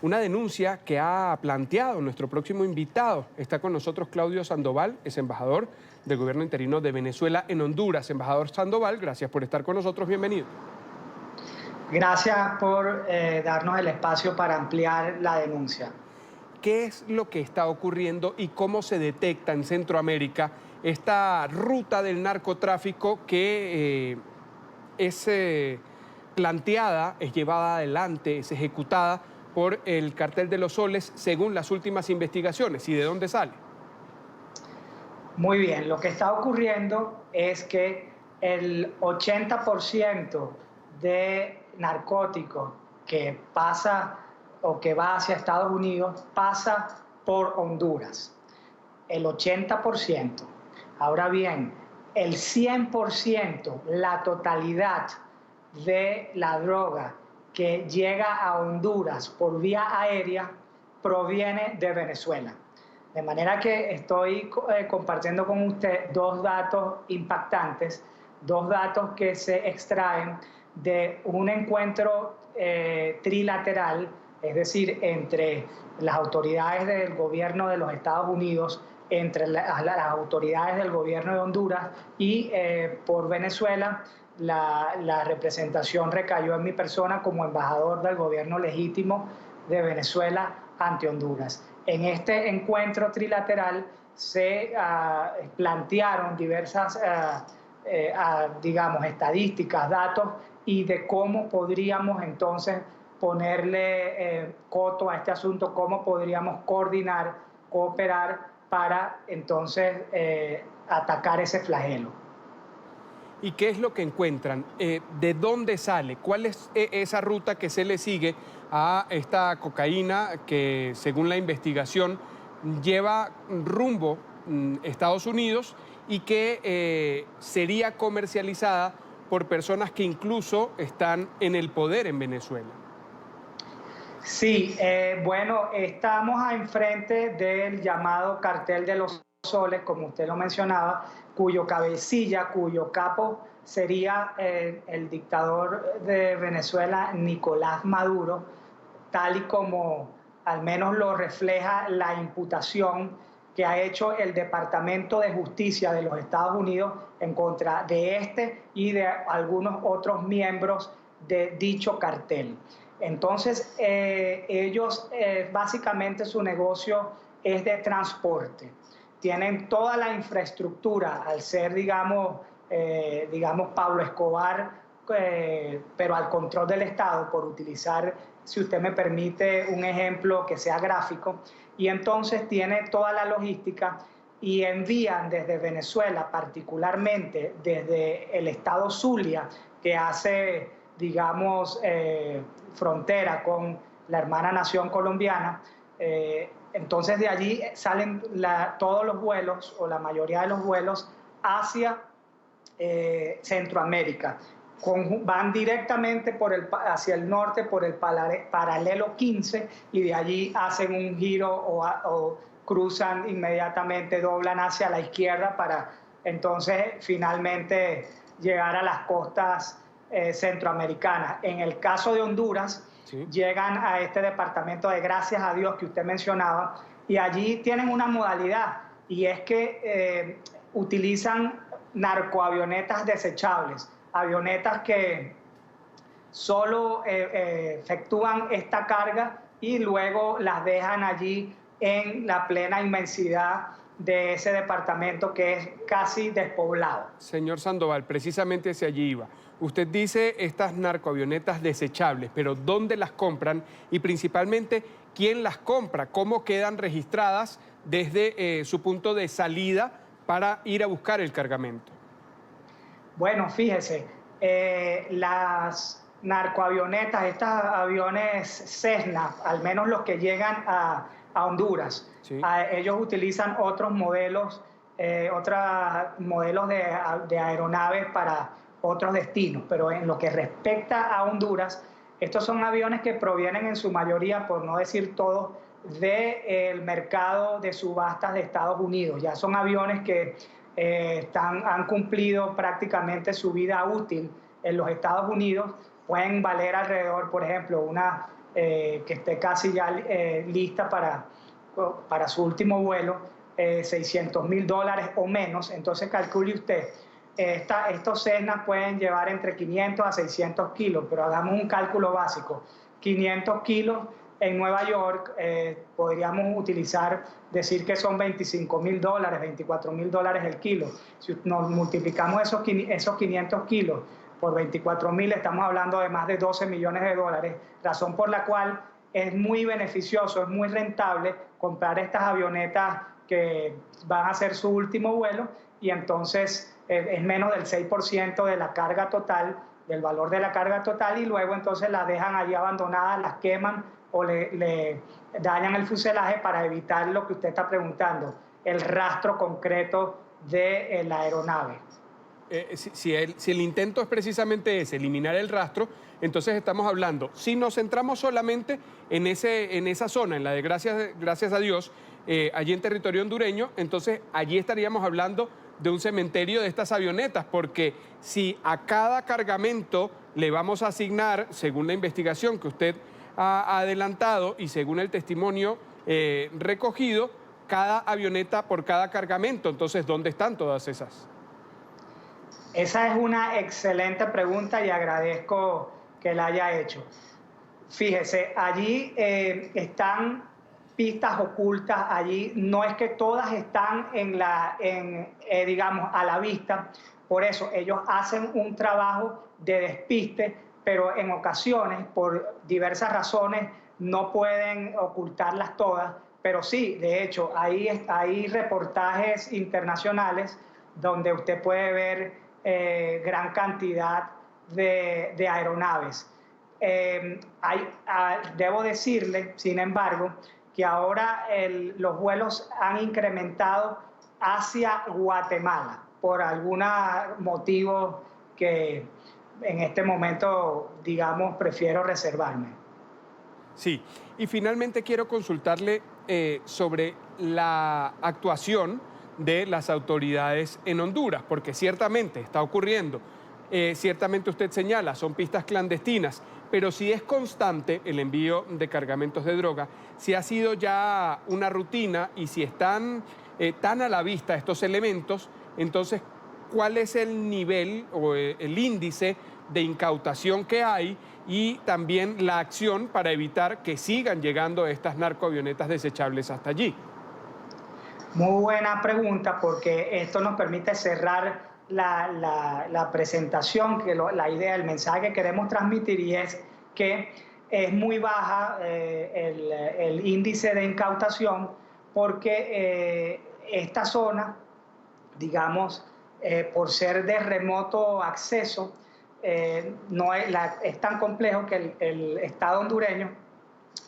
una denuncia que ha planteado nuestro próximo invitado. Está con nosotros Claudio Sandoval, es embajador del gobierno interino de Venezuela en Honduras. Embajador Sandoval, gracias por estar con nosotros, bienvenido. Gracias por darnos el espacio para ampliar la denuncia. ¿Qué es lo que está ocurriendo y cómo se detecta en Centroamérica esta ruta del narcotráfico que es planteada, es llevada adelante, es ejecutada por el Cartel de los Soles según las últimas investigaciones? ¿Y de dónde sale? Muy bien, lo que está ocurriendo es que el 80% de narcóticos que pasa o que va hacia Estados Unidos pasa por Honduras. El 80%. Ahora bien, el 100%, la totalidad de la droga que llega a Honduras por vía aérea proviene de Venezuela. De manera que estoy compartiendo con usted dos datos impactantes, dos datos que se extraen de un encuentro trilateral, es decir, entre las autoridades del gobierno de los Estados Unidos, entre las autoridades del gobierno de Honduras y por Venezuela. La representación recayó en mi persona como embajador del gobierno legítimo de Venezuela ante Honduras. En este encuentro trilateral se plantearon diversas, digamos, estadísticas, datos y de cómo podríamos entonces ponerle coto a este asunto, cómo podríamos coordinar, cooperar para entonces atacar ese flagelo. ¿Y qué es lo que encuentran? ¿De dónde sale? ¿Cuál es esa ruta que se le sigue a esta cocaína que, según la investigación, lleva rumbo a Estados Unidos y que sería comercializada por personas que incluso están en el poder en Venezuela? Sí, bueno, estamos enfrente del llamado Cartel de los Soles, como usted lo mencionaba, cuyo cabecilla, cuyo capo sería el dictador de Venezuela, Nicolás Maduro, tal y como al menos lo refleja la imputación que ha hecho el Departamento de Justicia de los Estados Unidos en contra de este y de algunos otros miembros de dicho cartel. Entonces, ellos básicamente su negocio es de transporte. Tienen toda la infraestructura al ser, digamos, Pablo Escobar, pero al control del Estado, por utilizar, si usted me permite, un ejemplo que sea gráfico, y entonces tiene toda la logística y envían desde Venezuela, particularmente desde el estado Zulia, que hace, digamos, frontera con la hermana nación colombiana. Entonces de allí salen todos los vuelos o la mayoría de los vuelos hacia Centroamérica. Van directamente hacia el norte por el paralelo 15 y de allí hacen un giro o cruzan inmediatamente, doblan hacia la izquierda para entonces finalmente llegar a las costas centroamericanas. En el caso de Honduras, sí, llegan a este departamento de Gracias a Dios que usted mencionaba y allí tienen una modalidad y es que utilizan narcoavionetas desechables, avionetas que solo efectúan esta carga y luego las dejan allí en la plena inmensidad de ese departamento que es casi despoblado. Señor Sandoval, precisamente hacia allí iba. Usted dice estas narcoavionetas desechables, pero ¿dónde las compran? Y principalmente, ¿quién las compra? ¿Cómo quedan registradas desde su punto de salida para ir a buscar el cargamento? Bueno, fíjese, las narcoavionetas, estos aviones Cessna, al menos los que llegan a Honduras, sí, ellos utilizan otros modelos de aeronaves para otros destinos, pero en lo que respecta a Honduras, estos son aviones que provienen en su mayoría, por no decir todos, del mercado de subastas de Estados Unidos. Ya son aviones que han cumplido prácticamente su vida útil en los Estados Unidos, pueden valer alrededor, por ejemplo, que esté casi ya lista para su último vuelo, $600,000 o menos. Entonces calcule usted, estos Cessna pueden llevar entre 500 a 600 kilos, pero hagamos un cálculo básico. 500 kilos en Nueva York, podríamos decir que son $25,000, $24,000 el kilo. Si nos multiplicamos esos 500 kilos por 24,000, estamos hablando de más de $12 millones, razón por la cual es muy beneficioso, es muy rentable comprar estas avionetas que van a hacer su último vuelo, y entonces es menos del 6% de la carga total, del valor de la carga total, y luego entonces las dejan allí abandonadas, las queman o le dañan el fuselaje para evitar lo que usted está preguntando, el rastro concreto de la aeronave. Si el intento es precisamente ese, eliminar el rastro, entonces estamos hablando, si nos centramos solamente en esa zona, en la de gracias a Dios, allí en territorio hondureño, entonces allí estaríamos hablando de un cementerio de estas avionetas, porque si a cada cargamento le vamos a asignar, según la investigación que usted ha adelantado y según el testimonio recogido, cada avioneta por cada cargamento, entonces, ¿dónde están todas esas? Esa es una excelente pregunta y agradezco que la haya hecho. Fíjese, allí están pistas ocultas, allí no es que todas están digamos, a la vista, por eso ellos hacen un trabajo de despiste, pero en ocasiones, por diversas razones, no pueden ocultarlas todas, pero sí, de hecho, hay reportajes internacionales donde usted puede ver gran cantidad de aeronaves. Debo decirle, sin embargo, que ahora los vuelos han incrementado hacia Guatemala por algún motivo que en este momento, digamos, prefiero reservarme. Sí, y finalmente quiero consultarle sobre la actuación de las autoridades en Honduras, porque ciertamente está ocurriendo, ciertamente usted señala, son pistas clandestinas, pero si es constante el envío de cargamentos de droga, si ha sido ya una rutina y si están tan a la vista estos elementos, entonces, ¿cuál es el nivel o el índice de incautación que hay y también la acción para evitar que sigan llegando estas narcoavionetas desechables hasta allí? Muy buena pregunta, porque esto nos permite cerrar la presentación, la idea, el mensaje que queremos transmitir, y es que es muy baja el índice de incautación, porque esta zona, digamos, por ser de remoto acceso, es tan complejo que el Estado hondureño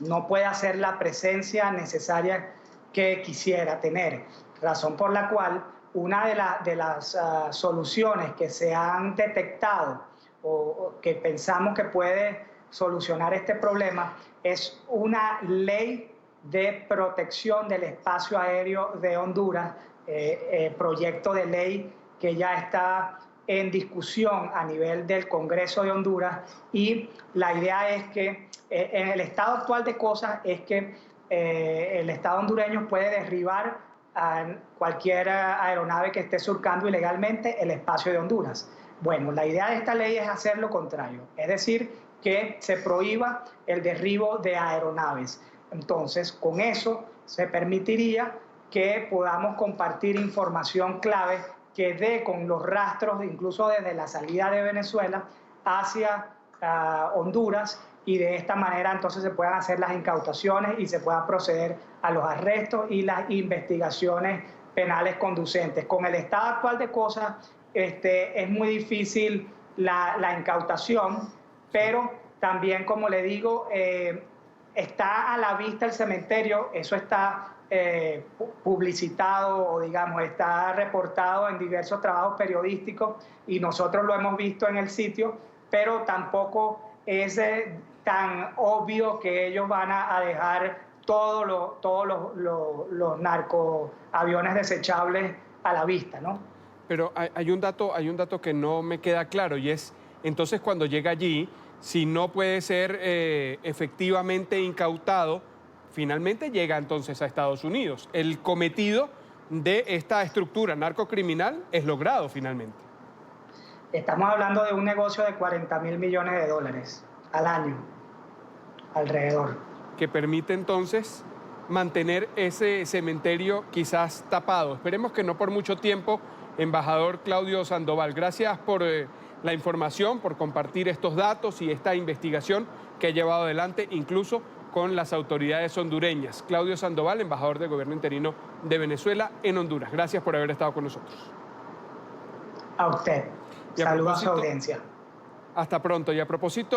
no puede hacer la presencia necesaria que quisiera tener, razón por la cual una de las soluciones que se han detectado o que pensamos que puede solucionar este problema es una ley de protección del espacio aéreo de Honduras, proyecto de ley que ya está en discusión a nivel del Congreso de Honduras, y la idea es que en el estado actual de cosas es que el Estado hondureño puede derribar a cualquier aeronave que esté surcando ilegalmente el espacio de Honduras. Bueno, la idea de esta ley es hacer lo contrario, es decir, que se prohíba el derribo de aeronaves. Entonces, con eso se permitiría que podamos compartir información clave que dé con los rastros, incluso desde la salida de Venezuela hacia Honduras, y de esta manera entonces se puedan hacer las incautaciones y se pueda proceder a los arrestos y las investigaciones penales conducentes. Con el estado actual de cosas es muy difícil la incautación, pero también, como le digo, está a la vista el cementerio, eso está publicitado, o digamos, está reportado en diversos trabajos periodísticos y nosotros lo hemos visto en el sitio, pero tampoco es tan obvio que ellos van a dejar todos los narcoaviones desechables a la vista, ¿no? Pero hay un dato que no me queda claro, y es, entonces cuando llega allí, si no puede ser efectivamente incautado, finalmente llega entonces a Estados Unidos. El cometido de esta estructura narcocriminal es logrado finalmente. Estamos hablando de un negocio de 40.000 millones de dólares al año, alrededor. Que permite entonces mantener ese cementerio quizás tapado. Esperemos que no por mucho tiempo, embajador Claudio Sandoval. Gracias por la información, por compartir estos datos y esta investigación que ha llevado adelante incluso con las autoridades hondureñas. Claudio Sandoval, embajador del gobierno interino de Venezuela en Honduras. Gracias por haber estado con nosotros. A usted. Saludos a su audiencia. Hasta pronto. Y a propósito